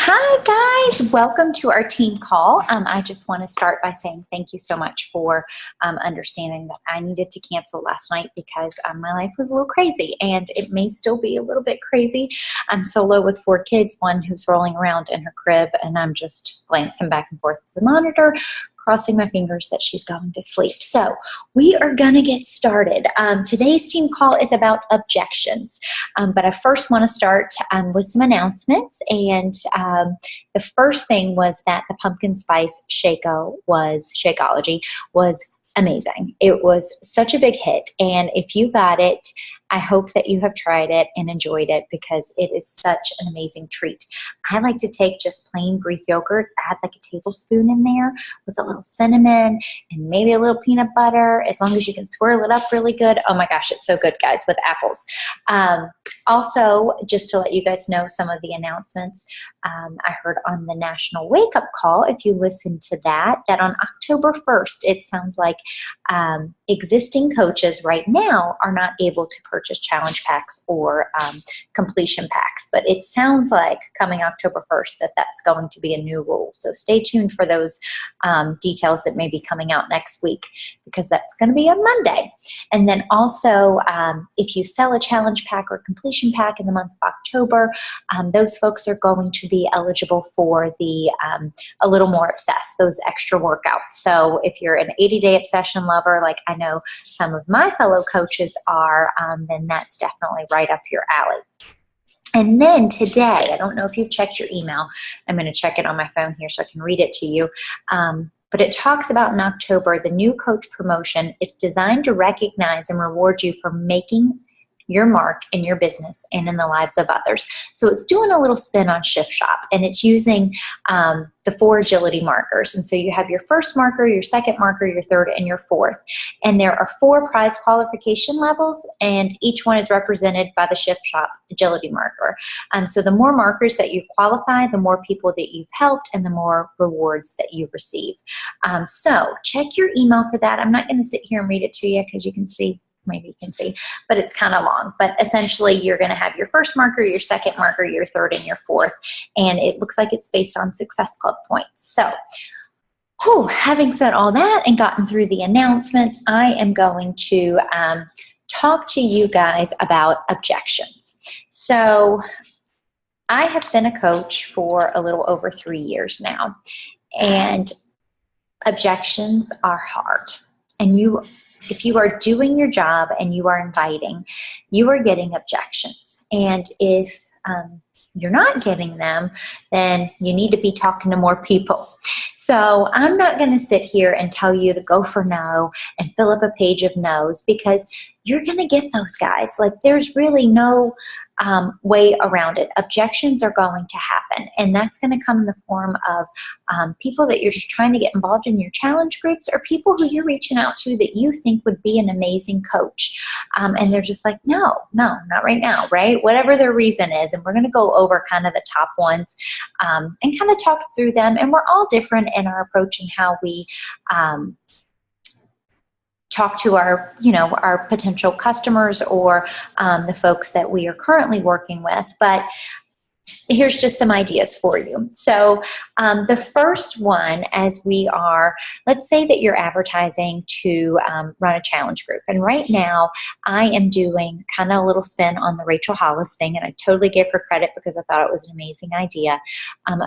Hi guys, welcome to our team call. I just want to start by saying thank you so much for understanding that I needed to cancel last night because my life was a little crazy, and it may still be a little bit crazy. I'm solo with 4 kids, one who's rolling around in her crib, and I'm just glancing back and forth at the monitor, crossing my fingers that she's going to sleep. So we are going to get started. Today's team call is about objections, but I first want to start with some announcements. And the first thing was that the pumpkin spice Shakeology was amazing. It was such a big hit, and if you got it, I hope that you have tried it and enjoyed it because it is such an amazing treat. I like to take just plain Greek yogurt, add like a tablespoon in there with a little cinnamon and maybe a little peanut butter, as long as you can swirl it up really good. Oh my gosh, it's so good, guys, with apples. Also, just to let you guys know some of the announcements, I heard on the National Wake Up Call, if you listen to that on October 1st, it sounds like existing coaches right now are not able to purchase challenge packs or completion packs. But it sounds like coming October 1st that that's going to be a new rule. So stay tuned for those details that may be coming out next week, because that's going to be on Monday. And then also, if you sell a challenge pack or completion pack in the month of October, those folks are going to be eligible for the a little more obsessed, those extra workouts. So if you're an 80-day obsession lover, like I know some of my fellow coaches are, then that's definitely right up your alley. And then today, I don't know if you've checked your email. I'm going to check it on my phone here so I can read it to you. But it talks about in October, the new coach promotion is designed to recognize and reward you for making your mark in your business and in the lives of others. So it's doing a little spin on Shift Shop, and it's using the 4 agility markers. And so you have your first marker, your second marker, your third, and your fourth. And there are 4 prize qualification levels, and each one is represented by the Shift Shop agility marker. So the more markers that you've qualified, the more people that you've helped, and the more rewards that you receive. So check your email for that. I'm not going to sit here and read it to you because you can see, maybe you can see, but it's kind of long. But essentially, you're going to have your first marker, your second marker, your third, and your fourth. And it looks like it's based on Success Club points. So, having said all that and gotten through the announcements, I am going to talk to you guys about objections. So, I have been a coach for a little over 3 years now. And objections are hard. And if you are doing your job and you are inviting, you are getting objections. And if you're not getting them, then you need to be talking to more people. So I'm not going to sit here and tell you to go for no and fill up a page of no's, because you're going to get those guys. Like, there's really no way around it. Objections are going to happen, and that's going to come in the form of people that you're just trying to get involved in your challenge groups, or people who you're reaching out to that you think would be an amazing coach, and they're just like, no, not right now, right? Whatever their reason is, and we're going to go over kind of the top ones and kind of talk through them. And we're all different in our approach and how we talk to our potential customers or the folks that we are currently working with. But here's just some ideas for you. So the first one, as we are, let's say that you're advertising to run a challenge group. And right now I am doing kind of a little spin on the Rachel Hollis thing, and I totally gave her credit because I thought it was an amazing idea,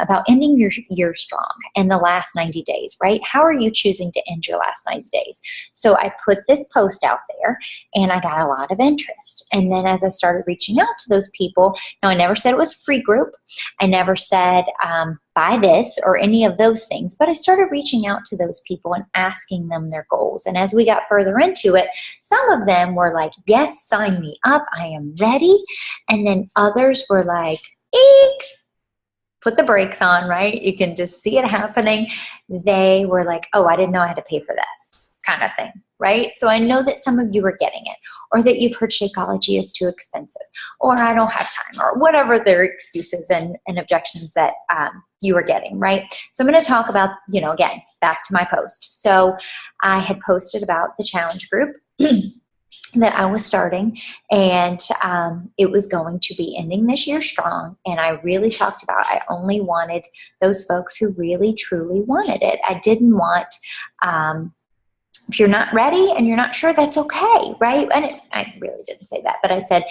about ending your year strong in the last 90 days, right? How are you choosing to end your last 90 days? So I put this post out there and I got a lot of interest. And then as I started reaching out to those people, now I never said it was a free group. I never said buy this or any of those things, but I started reaching out to those people and asking them their goals. And as we got further into it, some of them were like, yes, sign me up, I am ready. And then others were like, eek, put the brakes on, right? You can just see it happening. They were like, oh, I didn't know I had to pay for this, kind of thing, right? So I know that some of you are getting it, or that you've heard Shakeology is too expensive, or I don't have time, or whatever their excuses and objections that you are getting, right? So I'm going to talk about, again, back to my post. So I had posted about the challenge group that I was starting, and it was going to be ending this year strong. And I really talked about, I only wanted those folks who really truly wanted it. I didn't want, if you're not ready and you're not sure, that's okay, right? And I really didn't say that, but I said,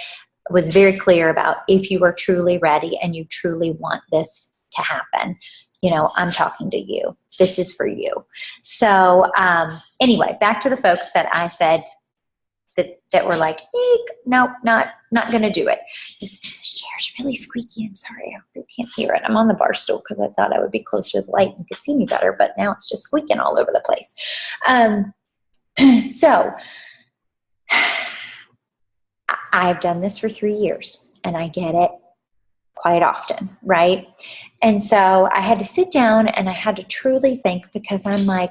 was very clear about, if you are truly ready and you truly want this to happen, you know, I'm talking to you. This is for you. So anyway, back to the folks that I said that were like, eek, nope, not going to do it. This chair's really squeaky. I'm sorry. I hope you can't hear it. I'm on the bar stool because I thought I would be closer to the light and could see me better, but now it's just squeaking all over the place. So I've done this for 3 years, and I get it quite often, right? And so I had to sit down and I had to truly think, because I'm like,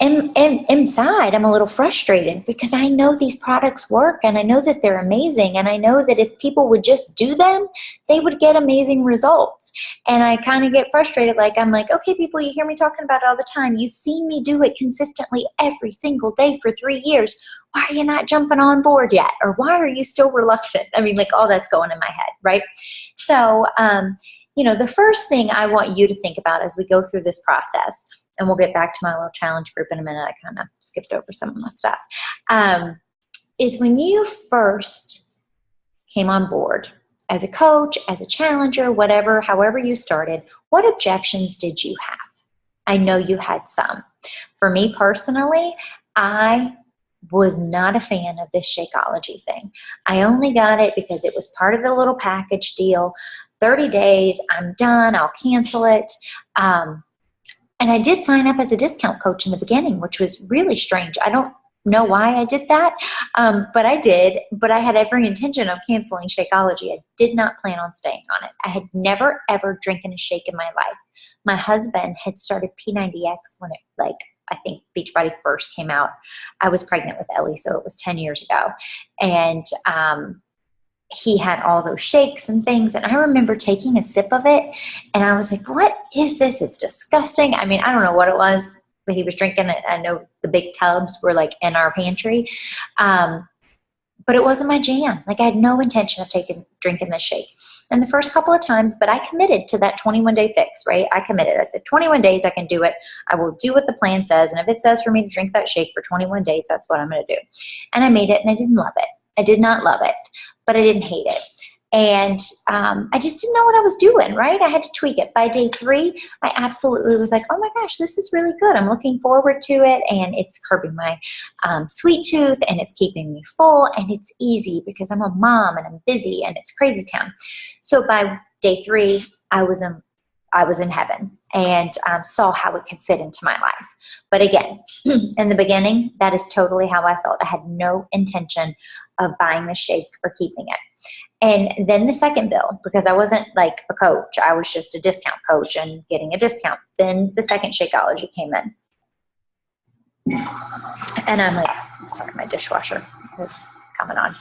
inside, I'm a little frustrated because I know these products work, and I know that they're amazing, and I know that if people would just do them, they would get amazing results. And I kind of get frustrated. Like, I'm like, okay, people, you hear me talking about it all the time. You've seen me do it consistently every single day for 3 years. Why are you not jumping on board yet? Or why are you still reluctant? I mean, like, all that's going in my head, right? So, you know, the first thing I want you to think about as we go through this process, and we'll get back to my little challenge group in a minute. I kind of skipped over some of my stuff, is when you first came on board as a coach, as a challenger, whatever, however you started, what objections did you have? I know you had some. For me personally, I was not a fan of this Shakeology thing. I only got it because it was part of the little package deal. 30 days, I'm done, I'll cancel it. And I did sign up as a discount coach in the beginning, which was really strange. I don't know why I did that, but I did. But I had every intention of canceling Shakeology. I did not plan on staying on it. I had never, ever drinking a shake in my life. My husband had started P90X when it, like, I think Beachbody first came out. I was pregnant with Ellie, so it was 10 years ago. And he had all those shakes and things. And I remember taking a sip of it, and I was like, what is this? It's disgusting. I mean, I don't know what it was, but he was drinking it. I know the big tubs were like in our pantry. But it wasn't my jam. Like, I had no intention of drinking this shake. And the first couple of times, but I committed to that 21-day fix, right? I committed. I said, 21 days, I can do it. I will do what the plan says. And if it says for me to drink that shake for 21 days, that's what I'm going to do. And I made it, and I didn't love it. I did not love it, but I didn't hate it. And I just didn't know what I was doing, right? I had to tweak it. By day 3, I absolutely was like, oh my gosh, this is really good. I'm looking forward to it. And it's curbing my sweet tooth, and it's keeping me full, and it's easy because I'm a mom and I'm busy and it's crazy town. So by day 3, I was in heaven, and saw how it could fit into my life. But again, in the beginning, that is totally how I felt. I had no intention of buying the shake or keeping it. And then the second bill, because I wasn't like a coach, I was just a discount coach and getting a discount. Then the second Shakeology came in. And I'm like, sorry, my dishwasher is coming on.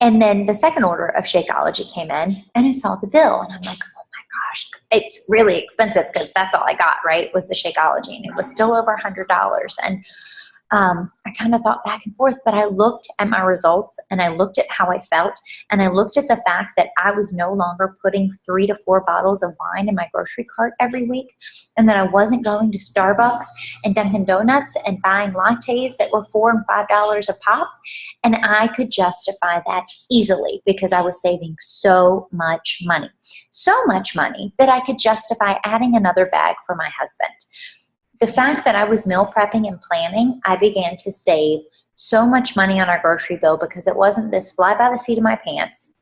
And then the second order of Shakeology came in, and I saw the bill, and I'm like, oh my gosh, it's really expensive, because that's all I got, right, was the Shakeology, and it was still over $100. And I kind of thought back and forth, but I looked at my results, and I looked at how I felt, and I looked at the fact that I was no longer putting 3 to 4 bottles of wine in my grocery cart every week, and that I wasn't going to Starbucks and Dunkin' Donuts and buying lattes that were $4 and $5 a pop. And I could justify that easily because I was saving so much money that I could justify adding another bag for my husband. The fact that I was meal prepping and planning, I began to save so much money on our grocery bill, because it wasn't this fly by the seat of my pants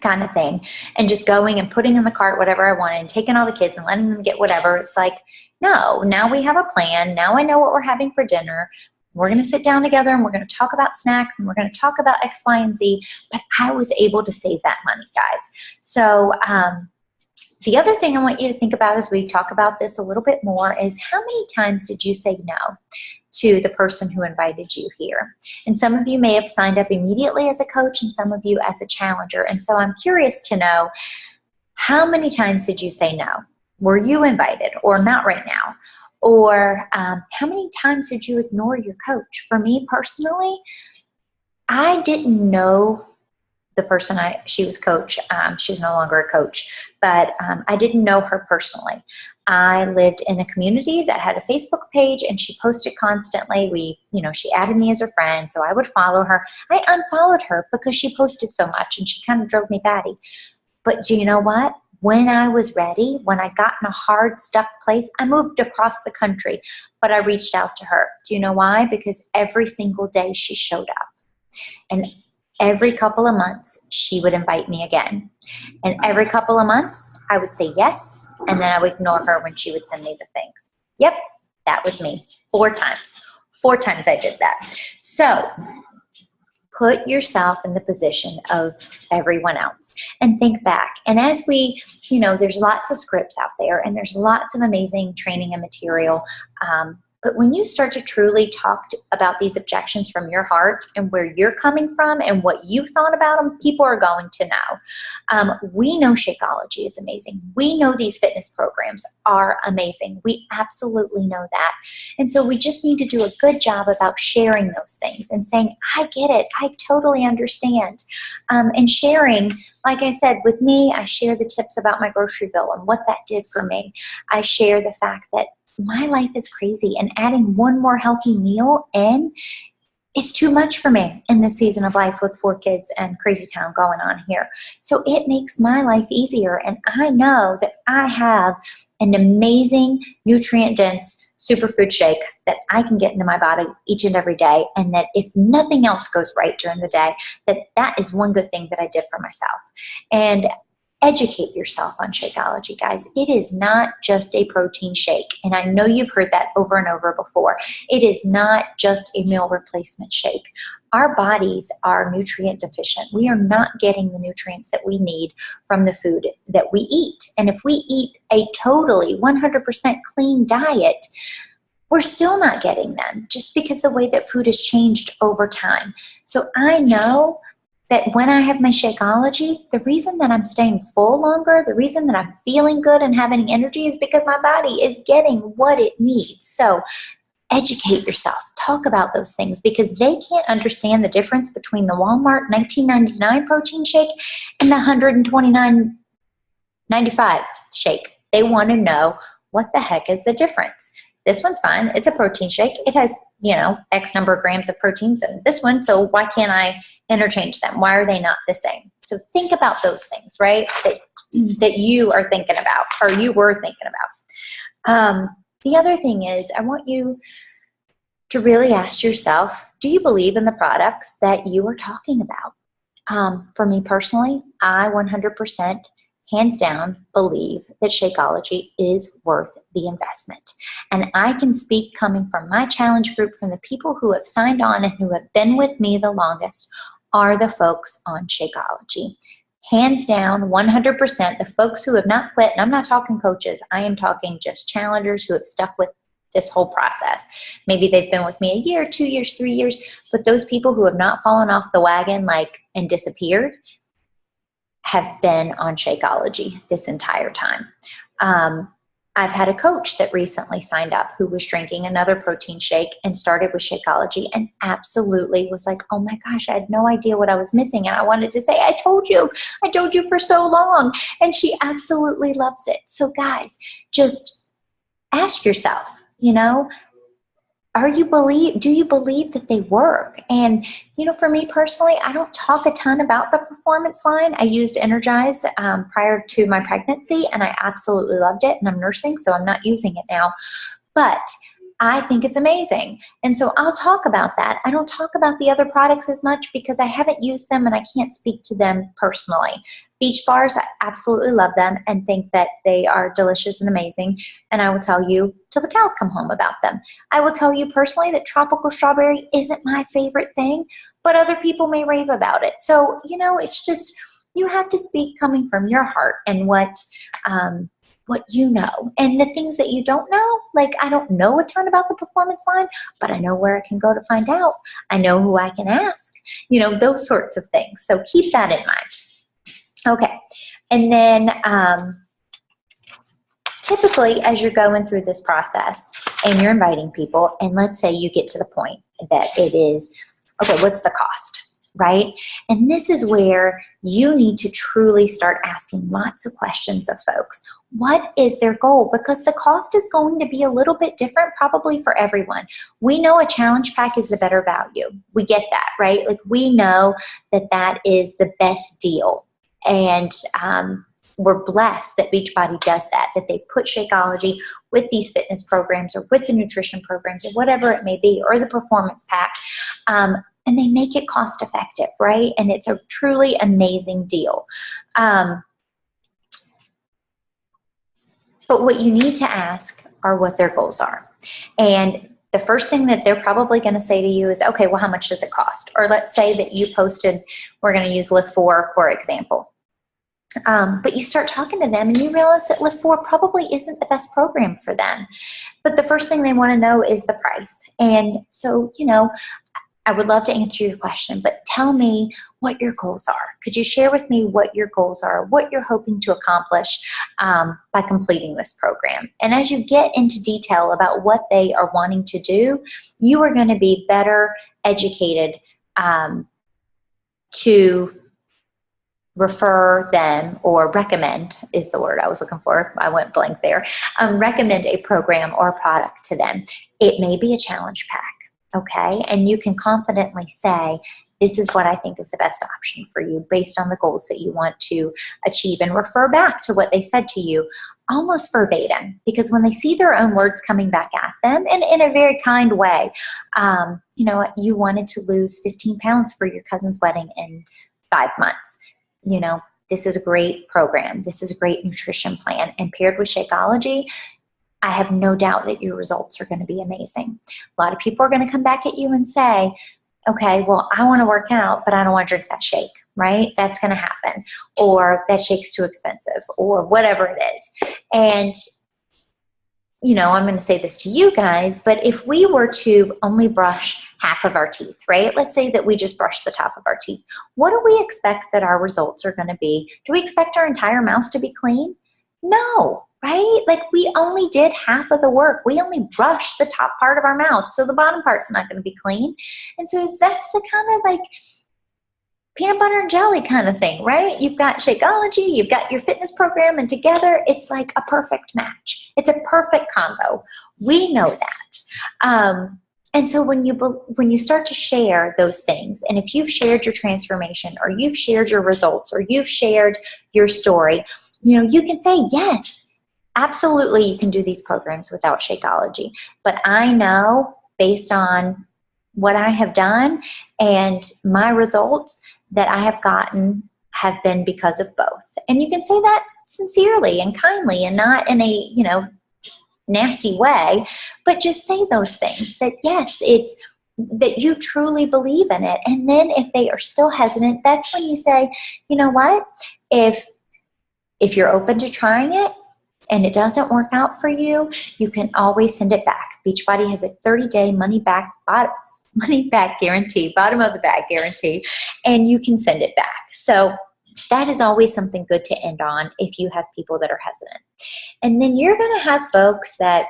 kind of thing, and just going and putting in the cart whatever I wanted and taking all the kids and letting them get whatever. It's like, no, now we have a plan. Now I know what we're having for dinner. We're going to sit down together, and we're going to talk about snacks, and we're going to talk about X, Y, and Z. But I was able to save that money, guys. So, the other thing I want you to think about as we talk about this a little bit more is, how many times did you say no to the person who invited you here? And some of you may have signed up immediately as a coach, and some of you as a challenger. And so I'm curious to know, how many times did you say no? Were you invited, or not right now? Or how many times did you ignore your coach? For me personally, I didn't know the person she was coach. She's no longer a coach, but I didn't know her personally. I lived in a community that had a Facebook page, and she posted constantly. She added me as her friend, so I would follow her. I unfollowed her because she posted so much, and she kind of drove me batty. But do you know what? When I was ready, when I got in a hard, stuck place, I moved across the country, but I reached out to her. Do you know why? Because every single day she showed up. And every couple of months, she would invite me again. And every couple of months, I would say yes, and then I would ignore her when she would send me the things. Yep, that was me. 4 times. 4 times I did that. So put yourself in the position of everyone else and think back. And as there's lots of scripts out there, and there's lots of amazing training and material. But when you start to truly talk about these objections from your heart and where you're coming from and what you thought about them, people are going to know. We know Shakeology is amazing. We know these fitness programs are amazing. We absolutely know that. And so we just need to do a good job about sharing those things and saying, I get it. I totally understand. And sharing, like I said, with me, I share the tips about my grocery bill and what that did for me. I share the fact that my life is crazy, and adding one more healthy meal in is too much for me in this season of life with 4 kids and crazy town going on here. So it makes my life easier, and I know that I have an amazing nutrient-dense superfood shake that I can get into my body each and every day, and that if nothing else goes right during the day, that is one good thing that I did for myself. And educate yourself on Shakeology, guys. It is not just a protein shake. And I know you've heard that over and over before. It is not just a meal replacement shake. Our bodies are nutrient deficient. We are not getting the nutrients that we need from the food that we eat. And if we eat a totally 100% clean diet, we're still not getting them, just because the way that food has changed over time. So I know that when I have my Shakeology, the reason that I'm staying full longer, the reason that I'm feeling good and having energy is because my body is getting what it needs. So educate yourself. Talk about those things, because they can't understand the difference between the Walmart $19.99 protein shake and the $129.95 shake. They want to know what the heck is the difference. This one's fine. It's a protein shake. It has, X number of grams of proteins in this one. So why can't I interchange them? Why are they not the same? So think about those things, right? That you are thinking about, or you were thinking about. The other thing is, I want you to really ask yourself, do you believe in the products that you are talking about? For me personally, I 100% hands down believe that Shakeology is worth the investment. And I can speak coming from my challenge group, from the people who have signed on and who have been with me the longest, are the folks on Shakeology. Hands down, 100%, the folks who have not quit, and I'm not talking coaches, I am talking just challengers who have stuck with this whole process. Maybe they've been with me a year, 2 years, 3 years, but those people who have not fallen off the wagon and disappeared have been on Shakeology this entire time. I've had a coach that recently signed up who was drinking another protein shake and started with Shakeology, and absolutely was like, oh my gosh, I had no idea what I was missing. And I wanted to say, I told you for so long. And she absolutely loves it. So guys, just ask yourself, do you believe that they work? And, for me personally, I don't talk a ton about the performance line. I used Energize prior to my pregnancy, and I absolutely loved it. And I'm nursing, so I'm not using it now. But I think it's amazing. And so I'll talk about that. I don't talk about the other products as much because I haven't used them and I can't speak to them personally. Beach bars, I absolutely love them and think that they are delicious and amazing. And I will tell you till the cows come home about them. I will tell you personally that tropical strawberry isn't my favorite thing, but other people may rave about it. So, it's just, you have to speak coming from your heart and what you know. And the things that you don't know, like I don't know a ton about the performance line, but I know where I can go to find out. I know who I can ask, those sorts of things. So keep that in mind. Okay. And then typically, as you're going through this process and you're inviting people, and let's say you get to the point that it is, okay, what's the cost? Right? And this is where you need to truly start asking lots of questions of folks. What is their goal? Because the cost is going to be a little bit different probably for everyone. We know a challenge pack is the better value. We get that, right? Like we know that that is the best deal. And we're blessed that Beachbody does that they put Shakeology with these fitness programs or with the nutrition programs or whatever it may be, or the performance pack. And they make it cost effective, right? And it's a truly amazing deal. But what you need to ask are what their goals are. And the first thing that they're probably going to say to you is, okay, well, how much does it cost? Or let's say that you posted, we're going to use Lift 4 for example. But you start talking to them and you realize that Lift 4 probably isn't the best program for them. But the first thing they want to know is the price. And so, you know, I would love to answer your question, but tell me what your goals are. Could you share with me what your goals are, what you're hoping to accomplish by completing this program? And as you get into detail about what they are wanting to do, you are going to be better educated to refer them, or recommend is the word I was looking for. I went blank there. Recommend a program or a product to them. It may be a challenge pack. Okay, and you can confidently say, this is what I think is the best option for you based on the goals that you want to achieve, and refer back to what they said to you almost verbatim, because when they see their own words coming back at them, and in a very kind way, you know, you wanted to lose 15 pounds for your cousin's wedding in 5 months. You know, this is a great program. This is a great nutrition plan, and paired with Shakeology, I have no doubt that your results are going to be amazing. A lot of people are going to come back at you and say, okay, well, I want to work out, but I don't want to drink that shake, right? That's going to happen. Or that shake's too expensive, or whatever it is. And, you know, I'm going to say this to you guys, but if we were to only brush half of our teeth, right? Let's say that we just brush the top of our teeth. What do we expect that our results are going to be? Do we expect our entire mouth to be clean? No. Right? Like we only did half of the work. We only brushed the top part of our mouth. So the bottom part's not going to be clean. And so that's the kind of like peanut butter and jelly kind of thing, right? You've got Shakeology, you've got your fitness program, and together it's like a perfect match. It's a perfect combo. We know that. And so when you start to share those things, and if you've shared your transformation, or you've shared your results, or you've shared your story, you know, you can say, yes, absolutely, you can do these programs without Shakeology. But I know, based on what I have done and my results, that I have gotten have been because of both. And you can say that sincerely and kindly, and not in a, you know, nasty way, but just say those things, that yes, it's that you truly believe in it. And then if they are still hesitant, that's when you say, you know what, if you're open to trying it, and it doesn't work out for you, you can always send it back. Beachbody has a 30-day money back guarantee, bottom of the bag guarantee, and you can send it back. So that is always something good to end on if you have people that are hesitant. And then you're going to have folks that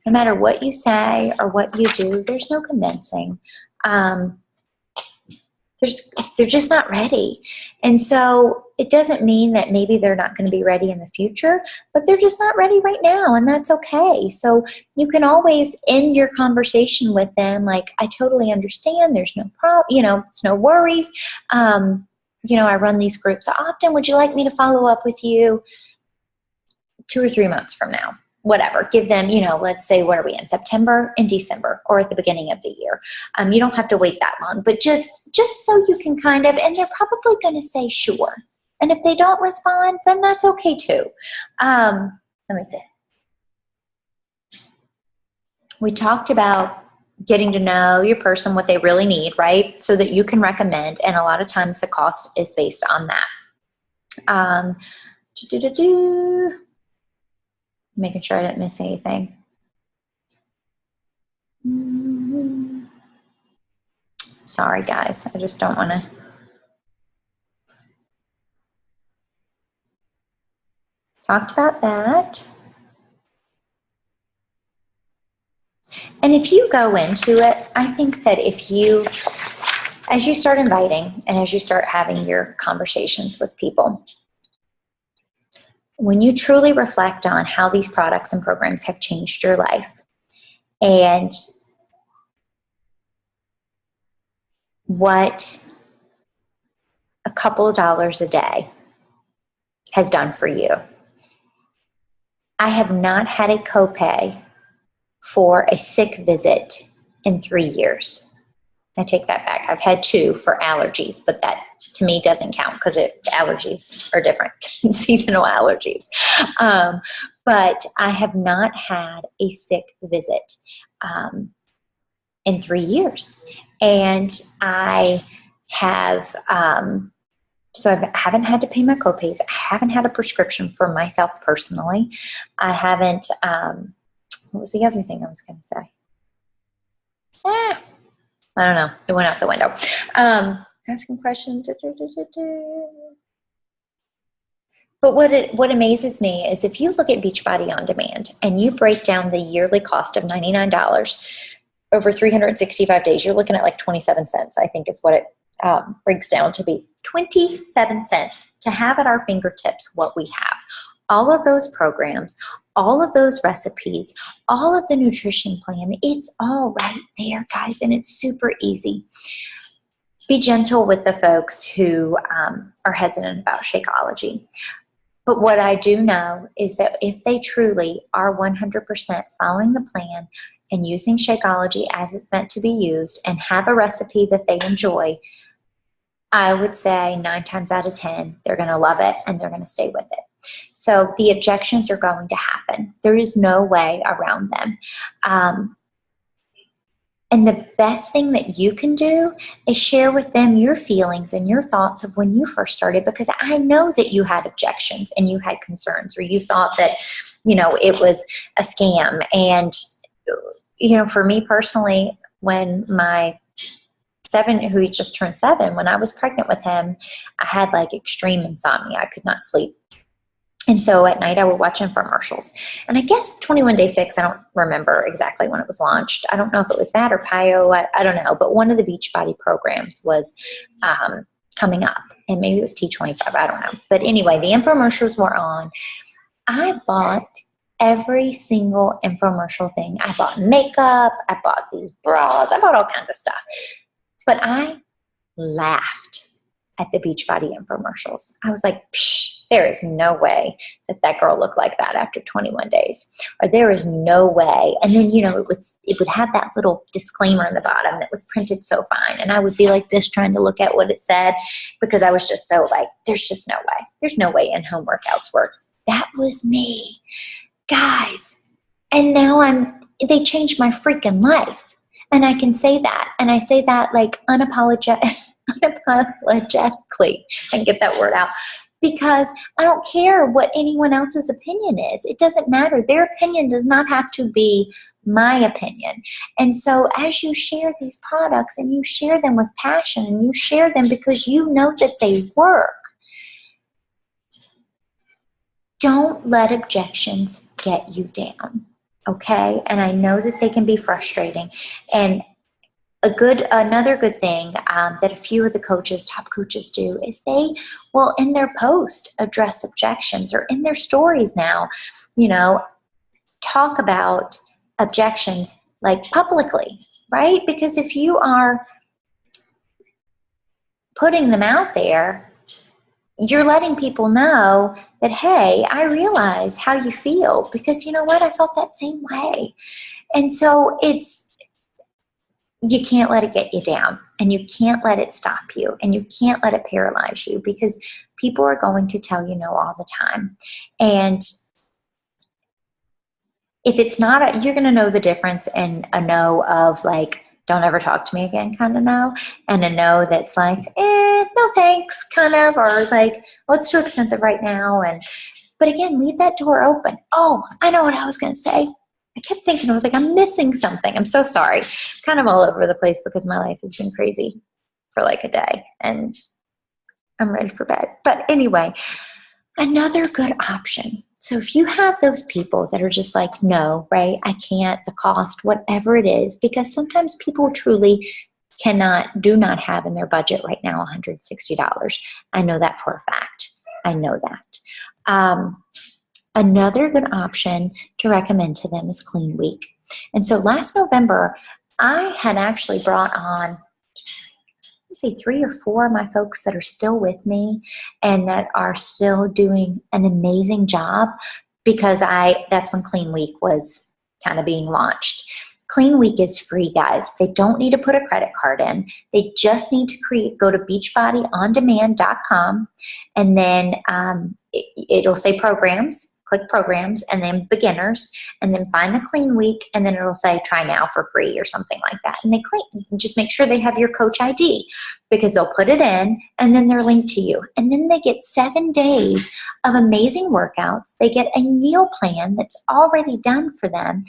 no matter what you say or what you do, there's no convincing. They're just not ready. And so it doesn't mean that maybe they're not going to be ready in the future, but they're just not ready right now, and that's okay. So you can always end your conversation with them like, I totally understand. There's no problem, you know, it's no worries. You know, I run these groups often. Would you like me to follow up with you 2 or 3 months from now? Whatever, give them, you know, let's say, what are we in, September, in December, or at the beginning of the year. You don't have to wait that long, but just so you can kind of, and they're probably going to say sure. And if they don't respond, then that's okay too. Let me see. We talked about getting to know your person, what they really need, right? So that you can recommend, and a lot of times the cost is based on that. Making sure I didn't miss anything. Sorry, guys. I just don't want to. talked about that. And if you go into it, I think that as you start inviting and as you start having your conversations with people, when you truly reflect on how these products and programs have changed your life and what a couple of dollars a day has done for you. I have not had a copay for a sick visit in 3 years. I take that back. I've had 2 for allergies, but that to me doesn't count because allergies are different, seasonal allergies. But I have not had a sick visit in 3 years. And I have, so I haven't had to pay my copays. I haven't had a prescription for myself personally. I haven't, what was the other thing I was going to say? I don't know. It went out the window. Asking questions. But what amazes me is if you look at Beachbody On Demand and you break down the yearly cost of $99 over 365 days, you're looking at like 27 cents, I think is what it breaks down to be. 27 cents to have at our fingertips what we have. All of those programs, all of those recipes, all of the nutrition plan, it's all right there, guys, and it's super easy. Be gentle with the folks who are hesitant about Shakeology. But what I do know is that if they truly are 100% following the plan and using Shakeology as it's meant to be used and have a recipe that they enjoy, I would say 9 times out of 10, they're going to love it and they're going to stay with it. So the objections are going to happen. There is no way around them. And the best thing that you can do is share with them your feelings and your thoughts of when you first started, because I know that you had objections and you had concerns, or you thought that, it was a scam. And, for me personally, when my who just turned 7, when I was pregnant with him, I had like extreme insomnia. I could not sleep. And so at night I would watch infomercials. And I guess 21 Day Fix, I don't remember exactly when it was launched. I don't know if it was that or PIO, I don't know. But one of the Beachbody programs was coming up. And maybe it was T25, I don't know. But anyway, the infomercials were on. I bought every single infomercial thing. I bought makeup. I bought these bras. I bought all kinds of stuff. But I laughed at the Beachbody infomercials. I was like, psh, there is no way that girl looked like that after 21 days. Or there is no way. And then, it would have that little disclaimer in the bottom that was printed so fine. And I would be like this trying to look at what it said because I was just so like, there's just no way. There's no way in-home workouts work. That was me. Guys. And now they changed my freaking life. And I can say that. And I say that like unapologetically. I can get that word out. Because I don't care what anyone else's opinion is. It doesn't matter. Their opinion does not have to be my opinion. And so as you share these products and you share them with passion and you share them because you know that they work, don't let objections get you down. Okay? And I know that they can be frustrating. And another good thing that a few of the top coaches do is they will in their post address objections, or in their stories now, talk about objections like publicly, right? Because if you are putting them out there, you're letting people know that, hey, I realize how you feel, because you know what? I felt that same way. And so you can't let it get you down, and you can't let it stop you, and you can't let it paralyze you, because people are going to tell you no all the time. And if it's not, you're going to know the difference in a no of like, don't ever talk to me again kind of no, and a no that's like, no thanks kind of, or like, oh, it's too expensive right now. But again, leave that door open. Oh, I know what I was going to say. I kept thinking, I was like, I'm missing something. I'm so sorry. Kind of all over the place because my life has been crazy for like a day and I'm ready for bed. But anyway, another good option. So if you have those people that are just like, no, right, I can't, the cost, whatever it is, because sometimes people truly do not have in their budget right now $160. I know that for a fact. I know that. Another good option to recommend to them is Clean Week. And so last November, I had actually brought on, let's say, 3 or 4 of my folks that are still with me and that are still doing an amazing job, because that's when Clean Week was kind of being launched. Clean Week is free, guys. They don't need to put a credit card in. They just need to go to beachbodyondemand.com, and then it'll say programs. Click programs and then beginners, and then find the Clean Week, and then it'll say try now for free or something like that. And just make sure they have your coach ID, because they'll put it in and then they're linked to you. And then they get 7 days of amazing workouts. They get a meal plan that's already done for them,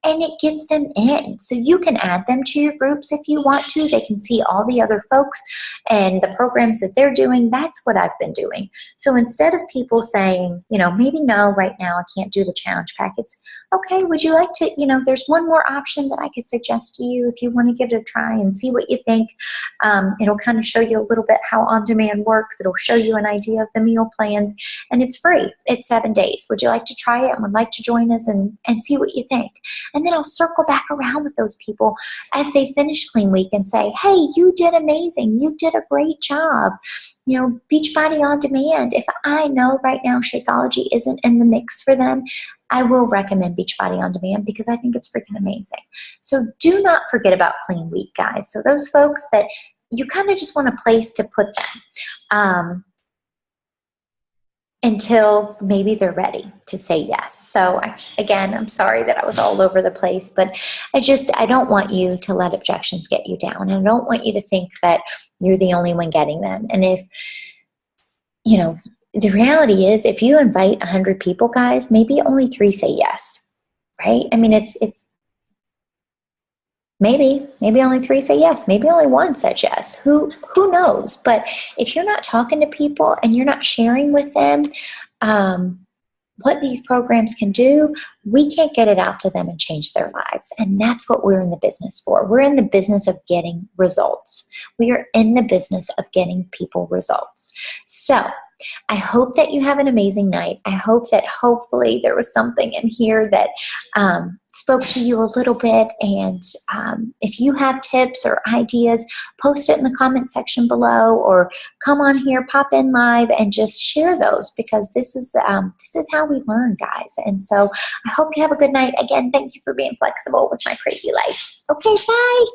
and it gets them in. So you can add them to your groups if you want to. They can see all the other folks and the programs that they're doing. That's what I've been doing. So instead of people saying, maybe no, right now I can't do the challenge pack, it's okay, would you like to, there's one more option that I could suggest to you if you want to give it a try and see what you think. It'll kind of show you a little bit how on-demand works. It'll show you an idea of the meal plans, and it's free. It's 7 days. Would you like to try it and would like to join us and see what you think? And then I'll circle back around with those people as they finish Clean Week and say, hey, you did amazing. You did a great job. Beachbody On Demand. If I know right now Shakeology isn't in the mix for them, I will recommend Beachbody On Demand because I think it's freaking amazing. So do not forget about Clean Week, guys. So those folks that you kind of just want a place to put them. Until maybe they're ready to say yes. So again, I'm sorry that I was all over the place, but I don't want you to let objections get you down. And I don't want you to think that you're the only one getting them. And if, the reality is if you invite 100 people, guys, maybe only 3 say yes, right? I mean, it's maybe only 3 say yes. Maybe only 1 said yes. Who knows? But if you're not talking to people and you're not sharing with them what these programs can do, we can't get it out to them and change their lives. And that's what we're in the business for. We're in the business of getting results. We are in the business of getting people results. So I hope that you have an amazing night. I hope that hopefully there was something in here that spoke to you a little bit. And if you have tips or ideas, post it in the comment section below, or come on here, pop in live, and just share those, because this is how we learn, guys. And so I hope you have a good night. Again, thank you for being flexible with my crazy life. Okay, bye.